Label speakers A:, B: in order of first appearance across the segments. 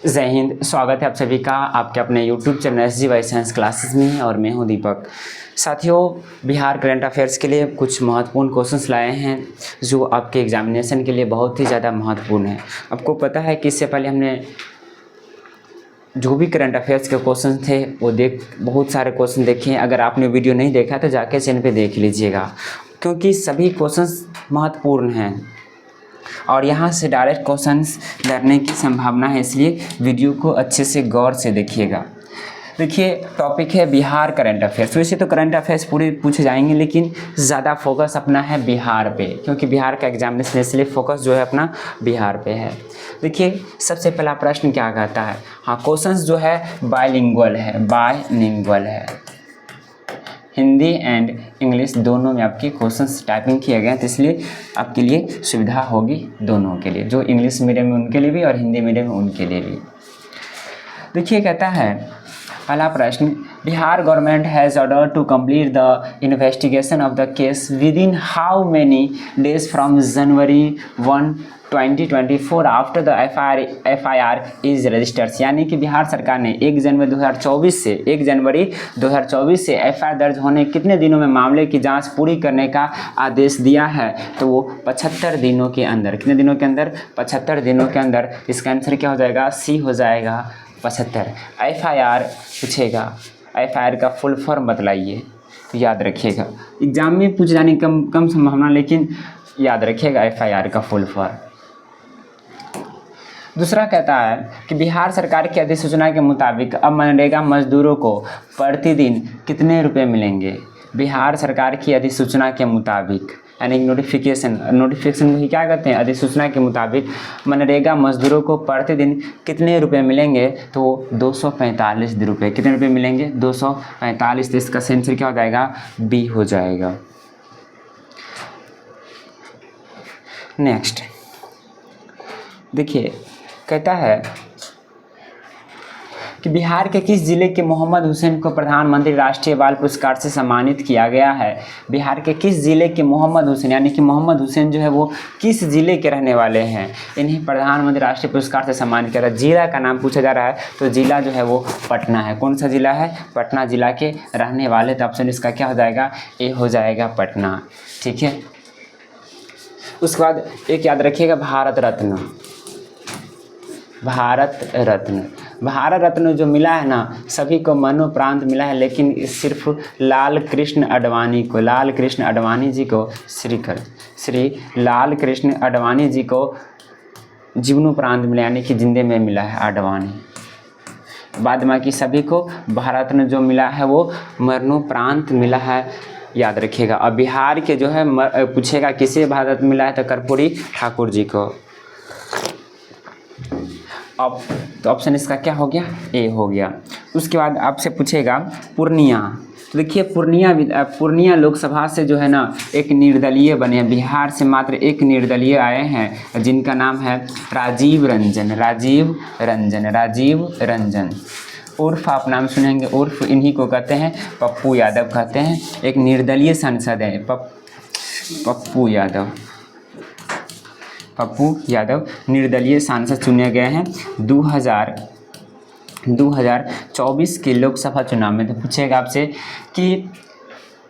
A: जय हिंद। स्वागत है आप सभी का आपके अपने YouTube channel SG Y science classes में और मैं हूं दीपक। साथियों, बिहार करंट अफेयर्स के लिए कुछ महत्वपूर्ण क्वेश्चंस लाए हैं जो आपके एग्जामिनेशन के लिए बहुत ही ज़्यादा महत्वपूर्ण है। आपको पता है कि इससे पहले हमने जो भी करंट अफेयर्स के क्वेश्चन थे वो बहुत सारे क्वेश्चन देखे हैं। अगर आपने वीडियो नहीं देखा तो जाके चैनल पे देख लीजिएगा, क्योंकि सभी क्वेश्चंस महत्वपूर्ण हैं और यहाँ से डायरेक्ट क्वेश्चंस डरने की संभावना है, इसलिए वीडियो को अच्छे से गौर से देखिएगा। देखिए, टॉपिक है बिहार करंट अफेयर्स। वैसे तो करंट अफेयर्स पूरे पूछे जाएंगे, लेकिन ज़्यादा फोकस अपना है बिहार पे, क्योंकि बिहार का एग्जामिनेशन है, इसलिए फोकस जो है अपना बिहार पे है। देखिए, सबसे पहला प्रश्न क्या कहता है। हाँ, क्वेश्चंस जो है बायलिंगुअल है, हिंदी एंड इंग्लिश दोनों में आपके क्वेश्चंस टाइपिंग किए गए हैं, तो इसलिए आपके लिए सुविधा होगी दोनों के लिए, जो इंग्लिश मीडियम में उनके लिए भी और हिंदी मीडियम में उनके लिए भी। देखिए, कहता है पहला प्रश्न, Bihar government has order to complete the investigation of the case within how many days from January 1 2024 after the FIR is registers. यानी कि बिहार सरकार ने 1 जनवरी 2024 से FIR दर्ज होने कितने दिनों में मामले की जांच पूरी करने का आदेश दिया है, तो वो 75 दिनों के अंदर। कितने दिनों के अंदर? 75 दिनों के अंदर। इसका आंसर क्या हो जाएगा? सी हो जाएगा, 75। FIR पूछेगा, FIR का फुल फॉर्म बतलाइए, याद रखिएगा। एग्जाम में पूछ जाने की कम संभावना, लेकिन याद रखिएगा FIR का फुल फॉर्म। दूसरा कहता है कि बिहार सरकार की अधिसूचना के मुताबिक अब मनरेगा मजदूरों को प्रतिदिन कितने रुपए मिलेंगे। बिहार सरकार की अधिसूचना के मुताबिक, यानी नोटिफिकेशन को ही क्या कहते हैं? अधिसूचना के मुताबिक मनरेगा मजदूरों को प्रतिदिन कितने रुपए मिलेंगे, तो 245 रुपये। कितने रुपए मिलेंगे? 245। तो इसका आंसर क्या हो जाएगा? बी हो जाएगा। नेक्स्ट देखिए, कहता है कि बिहार के किस जिले के मोहम्मद हुसैन को प्रधानमंत्री राष्ट्रीय बाल पुरस्कार से सम्मानित किया गया है। बिहार के किस जिले के मोहम्मद हुसैन, यानी कि मोहम्मद हुसैन जो है वो किस जिले के रहने वाले हैं, इन्हें प्रधानमंत्री राष्ट्रीय पुरस्कार से सम्मानित किया। जिला का नाम पूछा जा रहा है, तो जिला जो है वो पटना है। कौन सा जिला है? पटना जिला के रहने वाले। तो ऑप्शन इसका क्या हो जाएगा? ए हो जाएगा, पटना। ठीक है। उसके बाद एक याद रखिएगा, भारत रत्न जो मिला है ना, सभी को मरणोपरांत मिला है, लेकिन सिर्फ लाल कृष्ण आडवाणी जी को श्री लाल कृष्ण आडवाणी जी को जीवनोपरांत मिला, यानी कि जिंदे में मिला है आडवाणी। बाद बाकी सभी को भारत रत्न जो मिला है वो मरणोपरांत मिला है, याद रखिएगा। अब बिहार के जो है पूछेगा किसे भारत रत्न मिला है, तो कर्पूरी ठाकुर जी को। अब तो ऑप्शन इसका क्या हो गया? ए हो गया। उसके बाद आपसे पूछेगा पूर्णिया। तो देखिए, पूर्णिया लोकसभा से जो है ना एक निर्दलीय बने, बिहार से मात्र एक निर्दलीय आए हैं, जिनका नाम है राजीव रंजन उर्फ, आप नाम सुनेंगे उर्फ, इन्हीं को कहते हैं पप्पू यादव कहते हैं। एक निर्दलीय सांसद है पप्पू यादव निर्दलीय सांसद चुने गए हैं 2024 के लोकसभा चुनाव में। तो पूछेगा आपसे कि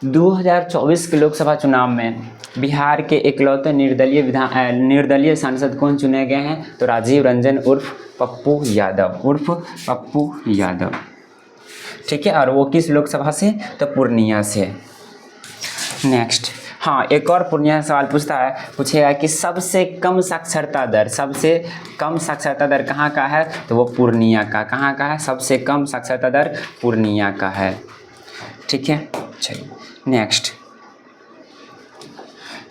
A: 2024 के लोकसभा चुनाव में बिहार के इकलौते निर्दलीय सांसद कौन चुने गए हैं, तो राजीव रंजन उर्फ पप्पू यादव। ठीक है। और वो किस लोकसभा से? तो पूर्णिया से। नेक्स्ट, हाँ, एक और पूर्णिया सवाल पूछेगा कि सबसे कम साक्षरता दर कहाँ का है, तो वो पूर्णिया का। कहाँ का है? सबसे कम साक्षरता दर पूर्णिया का है। ठीक है। चलिए नेक्स्ट,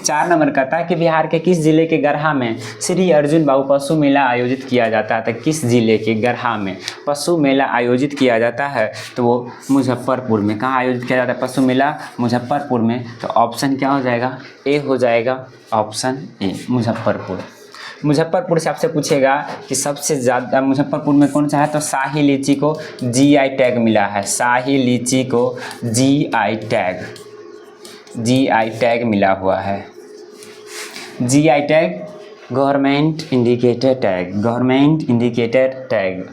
A: 4 नंबर कहता है कि बिहार के किस जिले के गरहा में श्री अर्जुन बाबू पशु मेला आयोजित किया जाता है। तो किस जिले के गरहा में पशु मेला आयोजित किया जाता है, तो वो मुजफ्फरपुर में। कहाँ आयोजित किया जाता है पशु मेला? मुजफ्फरपुर में। तो ऑप्शन क्या हो जाएगा? ए हो जाएगा, ऑप्शन ए, मुजफ्फरपुर से आपसे पूछेगा कि सबसे ज़्यादा मुजफ्फरपुर में कौन सा है, तो शाही लीची को GI टैग मिला है। शाही लीची को GI टैग मिला हुआ है। GI tag government indicator tag, government indicator tag.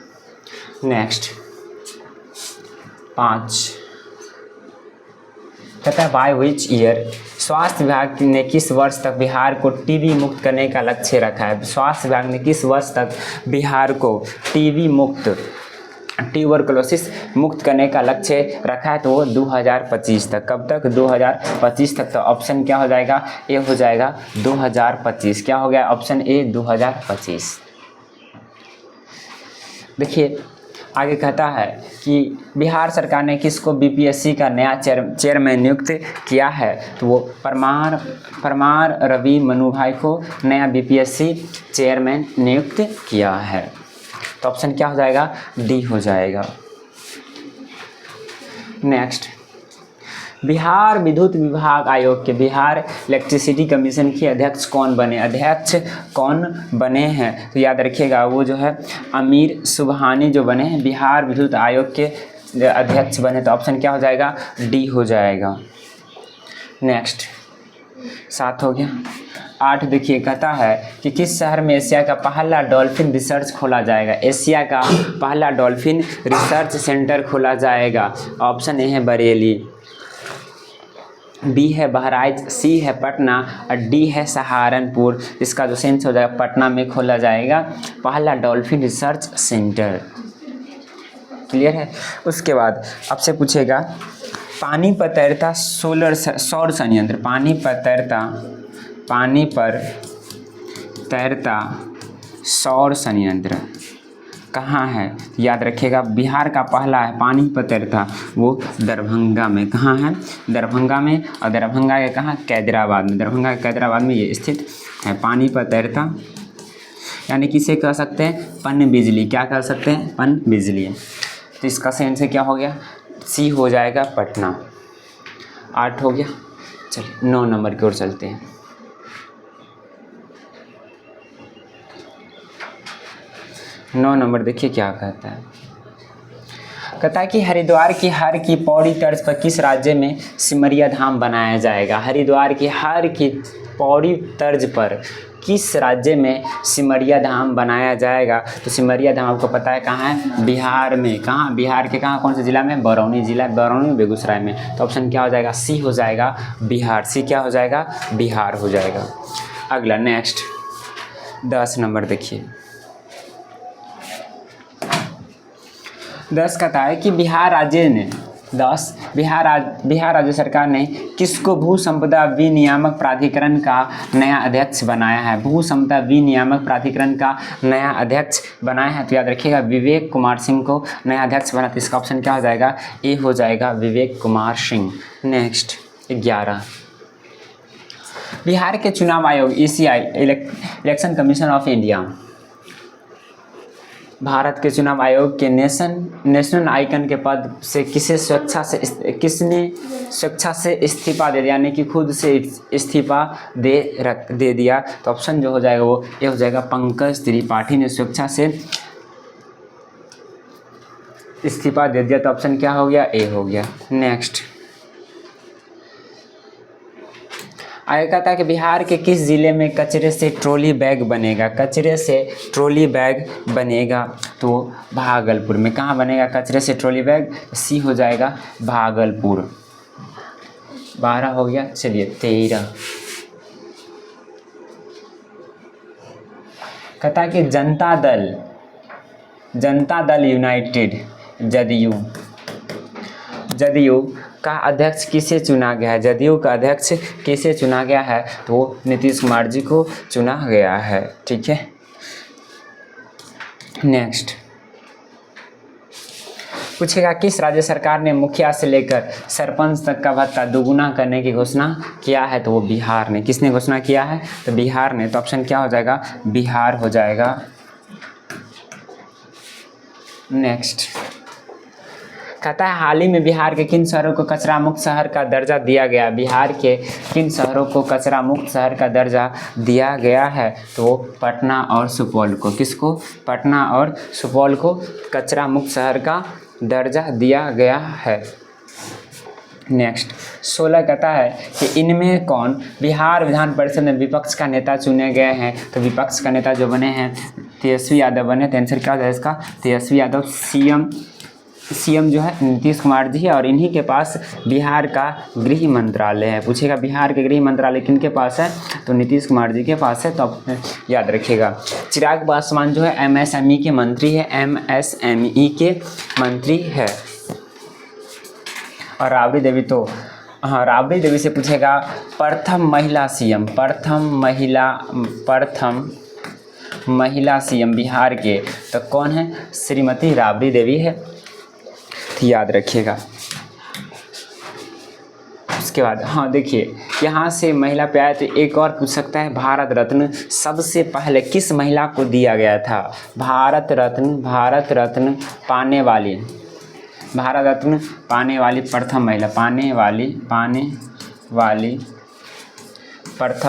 A: Next 5 कहता है बाय विच ईयर, स्वास्थ्य विभाग ने किस वर्ष तक बिहार को टीबी मुक्त करने का लक्ष्य रखा है। स्वास्थ्य विभाग ने किस वर्ष तक बिहार को टीबी मुक्त, ट्यूबरकुलोसिस मुक्त करने का लक्ष्य रखा है, तो वो 2025 तक। कब तक? 2025 तक। तो ऑप्शन क्या हो जाएगा? ए हो जाएगा 2025। क्या हो गया? Option A 2025। देखिए आगे कहता है कि बिहार सरकार ने किसको बीपीएससी का नया चेयरमैन नियुक्त किया है, तो वो परमार रवि मनु भाई को नया बीपीएससी चेयरमैन नियुक्त किया है। तो ऑप्शन क्या हो जाएगा? डी हो जाएगा। नेक्स्ट बिहार विद्युत विभाग आयोग के, बिहार इलेक्ट्रिसिटी कमीशन के अध्यक्ष कौन बने? अध्यक्ष कौन बने हैं? तो याद रखिएगा वो जो है अमीर सुबहानी जो बने हैं बिहार विद्युत आयोग के अध्यक्ष बने। तो ऑप्शन क्या हो जाएगा? डी हो जाएगा। नेक्स्ट 7 हो गया। 8 देखिए कहता है कि किस शहर में एशिया का पहला डॉल्फिन रिसर्च खोला जाएगा? एशिया का पहला डॉल्फिन रिसर्च सेंटर खोला जाएगा। ऑप्शन ए है बरेली, बी है बहराइच, सी है पटना और डी है सहारनपुर। इसका जो सेंस हो जाएगा पटना में खोला जाएगा पहला डॉल्फिन रिसर्च सेंटर। क्लियर है? उसके बाद आपसे पूछेगा पानी पर तैरता सौर संयंत्र, पानी पर तैरता सौर संयंत्र कहाँ है? याद रखिएगा बिहार का पहला है पानी पर तैरता, वो दरभंगा में। कहाँ है? दरभंगा में। और दरभंगा के कहाँ? कैदराबाद में। दरभंगा के कैदराबाद में ये स्थित है पानी पर तैरता, यानी किसे कह सकते हैं? पन बिजली। क्या कह सकते हैं? पन बिजली। तो इसका सेंस से क्या हो गया? सी हो जाएगा पटना। 8 हो गया। चलिए 9 नंबर की ओर चलते हैं। 9 नंबर देखिए क्या कहता है। कहता है कि हरिद्वार की हर की पौड़ी तर्ज पर किस राज्य में सिमरिया धाम बनाया जाएगा? हरिद्वार की हर की पौड़ी तर्ज पर किस राज्य में सिमरिया धाम बनाया जाएगा? तो सिमरिया धाम आपको पता है कहाँ है? बिहार में। कहाँ? बिहार के कहाँ? कौन से जिला में? बरौनी जिला, बरौनी बेगूसराय में। तो ऑप्शन क्या हो जाएगा? सी हो जाएगा बिहार। सी क्या हो जाएगा? बिहार हो जाएगा। अगला नेक्स्ट 10 नंबर देखिए। 10 कहता है कि बिहार राज्य सरकार ने किसको भू संपदा विनियामक प्राधिकरण का नया अध्यक्ष बनाया है? भू संपदा विनियामक प्राधिकरण का नया अध्यक्ष बनाया है। तो याद रखिएगा विवेक कुमार सिंह को नया अध्यक्ष बना। तो इसका ऑप्शन क्या हो जाएगा? ए हो जाएगा विवेक कुमार सिंह। नेक्स्ट 11 बिहार के चुनाव आयोग ECI election commission of India, Bharat के चुनाव आयोग के नेशनल आइकन के पद से किसने स्वेच्छा से इस्तीफा दे दिया, यानी कि खुद से इस्तीफा दे दिया? तो ऑप्शन जो हो जाएगा वो ये हो जाएगा पंकज त्रिपाठी ने स्वेच्छा से इस्तीफा दे दिया। तो ऑप्शन क्या हो गया? ए हो गया। नेक्स्ट आगे कहता है कि बिहार के किस ज़िले में कचरे से ट्रॉली बैग बनेगा? कचरे से ट्रॉली बैग बनेगा तो भागलपुर में। कहाँ बनेगा कचरे से ट्रॉली बैग? सी हो जाएगा भागलपुर। 12 हो गया। चलिए 13 कहता है कि जनता दल यूनाइटेड जदयू का अध्यक्ष किसे चुना गया है? जदयू का अध्यक्ष किसे चुना गया है? तो नीतीश कुमार जी को चुना गया है। ठीक है। नेक्स्ट पूछेगा किस राज्य सरकार ने मुखिया से लेकर सरपंच तक का भत्ता दोगुना करने की घोषणा किया है? तो वो बिहार ने। किसने घोषणा किया है? तो बिहार ने। तो ऑप्शन क्या हो जाएगा? बिहार हो जाएगा। नेक्स्ट कहता है हाल ही में बिहार के किन शहरों को कचरा मुक्त शहर का दर्जा दिया गया? बिहार के किन शहरों को कचरा मुक्त शहर का दर्जा दिया गया है? तो पटना और सुपौल को। किसको? पटना और सुपौल को कचरा मुक्त शहर का दर्जा दिया गया है। नेक्स्ट 16 कहता है कि इनमें कौन बिहार विधान परिषद में विपक्ष का नेता चुने गए हैं। तो विपक्ष का नेता जो बने हैं तेजस्वी यादव बने। तो आंसर क्या हो जाएगा इसका, तेजस्वी यादव। सीएम जो है नीतीश कुमार जी है और इन्हीं के पास बिहार का गृह मंत्रालय है। पूछेगा बिहार के गृह मंत्रालय किनके पास है, तो नीतीश कुमार जी के पास है। तो आप याद रखिएगा। चिराग पासवान जो है एमएसएमई के मंत्री है, एमएसएमई के मंत्री है। और राबड़ी देवी तो हाँ, राबड़ी देवी से पूछेगा प्रथम महिला सीएम, प्रथम महिला सीएम बिहार के, तो कौन है, श्रीमती राबड़ी देवी है। तो याद रखिएगा। उसके बाद हाँ देखिए यहाँ से महिला पे आया तो एक और पूछ सकता है भारत रत्न सबसे पहले किस महिला को दिया गया था। भारत रत्न पाने वाली प्रथम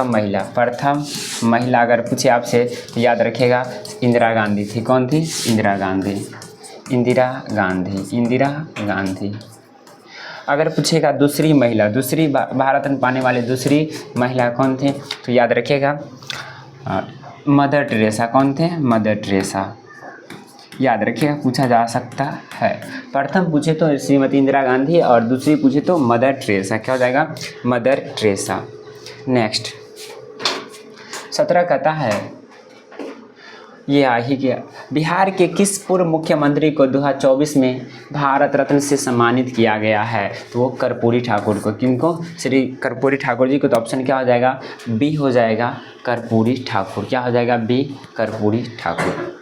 A: महिला, प्रथम महिला अगर पूछे आपसे तो याद रखिएगा इंदिरा गांधी थी। कौन थी, इंदिरा गांधी। अगर पूछेगा दूसरी भारत रत्न पाने वाली दूसरी महिला कौन थे, तो याद रखिएगा मदर टेरेसा। कौन थे, मदर टेरेसा। याद रखिएगा, पूछा जा सकता है। प्रथम पूछे तो श्रीमती इंदिरा गांधी और दूसरी पूछे तो मदर टेरेसा। क्या हो जाएगा, मदर टेरेसा। नेक्स्ट 17 कहता है ये आ ही गया, बिहार के किस पूर्व मुख्यमंत्री को 2024 में भारत रत्न से सम्मानित किया गया है। तो वो कर्पूरी ठाकुर को। किनको, श्री कर्पूरी ठाकुर जी को। तो ऑप्शन क्या हो जाएगा, बी हो जाएगा कर्पूरी ठाकुर। क्या हो जाएगा, बी कर्पूरी ठाकुर।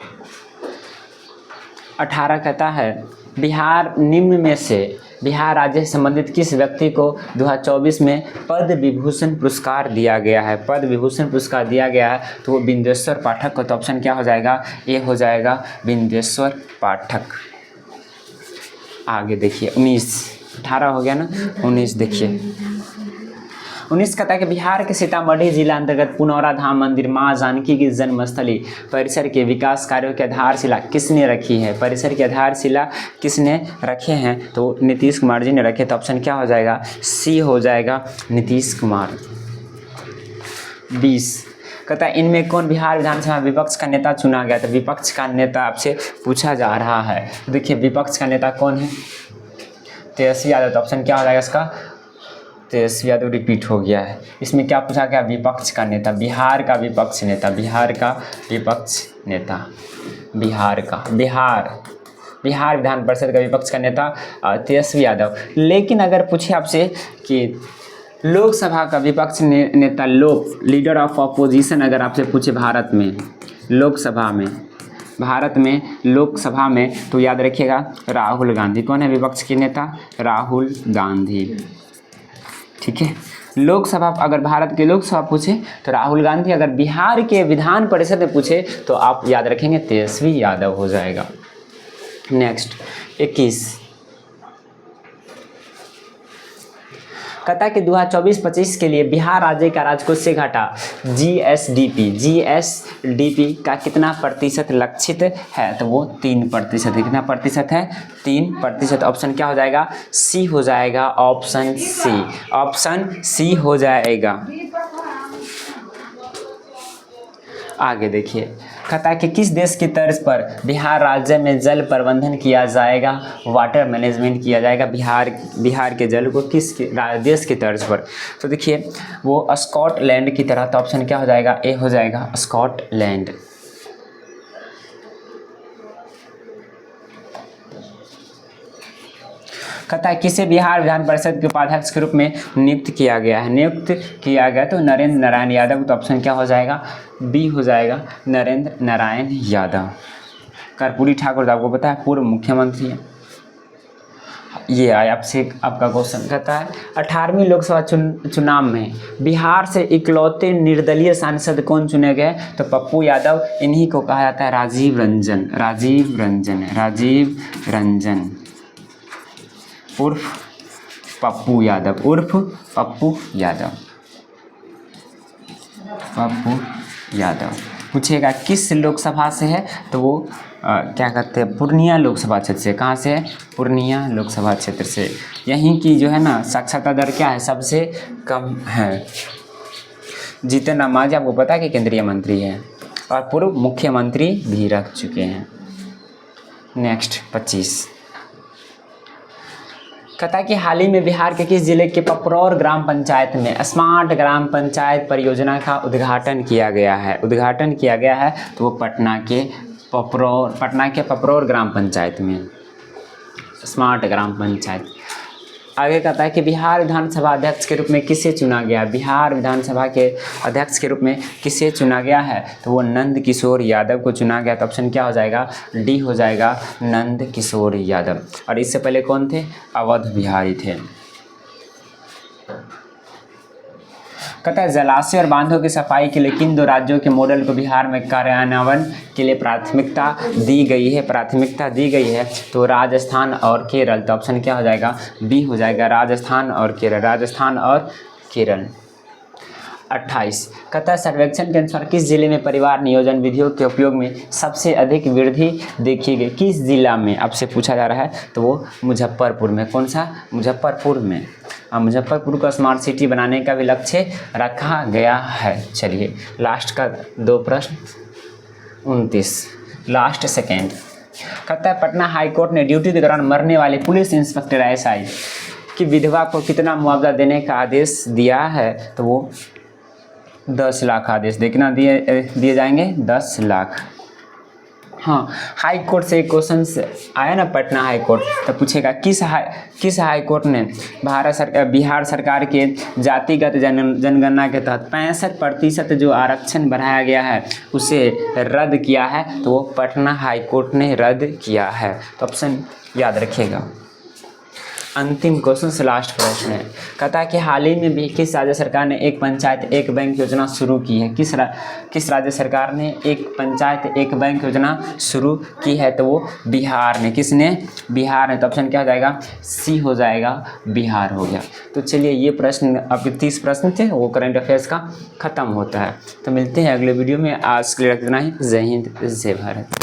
A: 18 कहता है बिहार निम्न में से बिहार राज्य से संबंधित किस व्यक्ति को 2024 में पद्म विभूषण पुरस्कार दिया गया है। पद्म विभूषण पुरस्कार दिया गया है तो वो बिंदेश्वर पाठक को। तो ऑप्शन क्या हो जाएगा, ए हो जाएगा बिंदेश्वर पाठक। आगे देखिए 18 हो गया ना, 19 देखिए। 19 कहता है कि बिहार के सीतामढ़ी जिला अंतर्गत पुनौरा धाम मंदिर माँ जानकी की जन्मस्थली परिसर के विकास कार्यों की आधारशिला किसने रखी है। परिसर की आधारशिला किसने रखे हैं, तो नीतीश कुमार जी ने रखे। तो ऑप्शन क्या हो जाएगा, सी हो जाएगा नीतीश कुमार। 20 कहता है इनमें कौन बिहार विधानसभा विपक्ष का नेता चुना गया। तो विपक्ष का नेता आपसे पूछा जा रहा है। तो देखिए विपक्ष का नेता कौन है, तेजस्वी यादव। तो ऑप्शन क्या हो जाएगा इसका, तेजस्वी यादव रिपीट हो गया है। इसमें क्या पूछा गया, विपक्ष का नेता, बिहार का विपक्ष नेता, बिहार विधान परिषद का विपक्ष का नेता तेजस्वी यादव। लेकिन अगर पूछे आपसे कि लोकसभा का विपक्ष नेता, लीडर ऑफ अपोजिशन अगर आपसे पूछे भारत में लोकसभा में, तो याद रखिएगा राहुल गांधी। कौन है विपक्ष के नेता, राहुल गांधी। ठीक है, लोकसभा अगर भारत के लोकसभा पूछे तो राहुल गांधी। अगर बिहार के विधान परिषद में पूछे तो आप याद रखेंगे तेजस्वी यादव हो जाएगा। नेक्स्ट 21 कहता है कि 2024-25 के लिए बिहार राज्य का राजकोष से घाटा जीएसडीपी का कितना प्रतिशत लक्षित है। तो वो 3%। कितना प्रतिशत है, 3%। ऑप्शन क्या हो जाएगा, सी हो जाएगा। ऑप्शन सी हो जाएगा। आगे देखिए, कहता है कि किस देश की तर्ज पर बिहार राज्य में जल प्रबंधन किया जाएगा, वाटर मैनेजमेंट किया जाएगा बिहार के जल को किस देश की तर्ज पर। तो देखिए वो स्कॉटलैंड की तरह। तो ऑप्शन क्या हो जाएगा, ए हो जाएगा स्कॉटलैंड। कहता है किसे बिहार विधान परिषद के उपाध्यक्ष के रूप में नियुक्त किया गया तो नरेंद्र नारायण यादव। तो ऑप्शन क्या हो जाएगा, बी हो जाएगा नरेंद्र नारायण यादव। कर्पूरी ठाकुर तो आपको पता है पूर्व मुख्यमंत्री है। ये आया आपसे आपका क्वेश्चन। कहता है 18वीं लोकसभा चुनाव में बिहार से इकलौते निर्दलीय सांसद कौन चुने गए। तो पप्पू यादव। इन्हीं को कहा जाता है राजीव रंजन उर्फ पप्पू यादव। पूछेगा किस लोकसभा से है, तो वो क्या कहते हैं, पूर्णिया लोकसभा क्षेत्र से। कहाँ से है? पूर्णिया लोकसभा क्षेत्र से। यहीं की जो है ना साक्षरता दर क्या है, सबसे कम है। जीतन राम मांझी आपको पता है कि केंद्रीय मंत्री है और पूर्व मुख्यमंत्री भी रह चुके हैं। नेक्स्ट 25 कहता है कि हाल ही में बिहार के किस जिले के पपरौर ग्राम पंचायत में स्मार्ट ग्राम पंचायत परियोजना का उद्घाटन किया गया है। उद्घाटन किया गया है तो वो पटना के पपरौर ग्राम पंचायत में स्मार्ट ग्राम पंचायत। आगे कहता है कि बिहार विधानसभा अध्यक्ष के रूप में किसे चुना गया। बिहार विधानसभा के अध्यक्ष के रूप में किसे चुना गया है, तो वो नंद किशोर यादव को चुना गया। तो ऑप्शन क्या हो जाएगा, डी हो जाएगा, नंद किशोर यादव। और इससे पहले कौन थे, अवध बिहारी थे। कहता है जलाशय और बांधों की सफाई के लिए किन 2 राज्यों के मॉडल को बिहार में कार्यान्वयन के लिए प्राथमिकता दी गई है। प्राथमिकता दी गई है तो राजस्थान और केरल। तो ऑप्शन क्या हो जाएगा, बी हो जाएगा, राजस्थान और केरल। राजस्थान और केरल। 28 कहता है सर्वेक्षण के अनुसार किस जिले में परिवार नियोजन विधियों के उपयोग में सबसे अधिक वृद्धि देखी गई। किस जिला में आपसे पूछा जा रहा है, तो वो मुजफ्फरपुर में। कौन सा, मुजफ्फरपुर में। मुजफ्फरपुर को स्मार्ट सिटी बनाने का भी लक्ष्य रखा गया है। चलिए लास्ट का 2 प्रश्न 29 लास्ट सेकेंड। कहता है पटना हाईकोर्ट ने ड्यूटी के दौरान मरने वाले पुलिस इंस्पेक्टर एसआई की विधवा को कितना मुआवजा देने का आदेश दिया है, तो वो 10 लाख आदेश देखना दिए जाएंगे, 10 लाख। हाँ, हाई कोर्ट से एक क्वेश्चन आया ना, पटना हाई कोर्ट, तो पूछेगा किस हाई कोर्ट ने बिहार सरकार के जातिगत जनगणना के तहत 65% जो आरक्षण बढ़ाया गया है उसे रद्द किया है, तो वो पटना हाई कोर्ट ने रद्द किया है। तो ऑप्शन याद रखिएगा। अंतिम क्वेश्चन से लास्ट प्रश्न है। कहता है कि हाल ही में भी किस राज्य सरकार ने एक पंचायत एक बैंक योजना शुरू की है। किस राज्य सरकार ने एक पंचायत एक बैंक योजना शुरू की है, तो वो बिहार ने। किसने, बिहार ने। तो ऑप्शन क्या हो जाएगा, सी हो जाएगा, बिहार हो गया। तो चलिए ये प्रश्न आपके 30 प्रश्न थे, वो करंट अफेयर्स का ख़त्म होता है। तो मिलते हैं अगले वीडियो में। आज के लिए इतना ही। जय हिंद, जय भारत।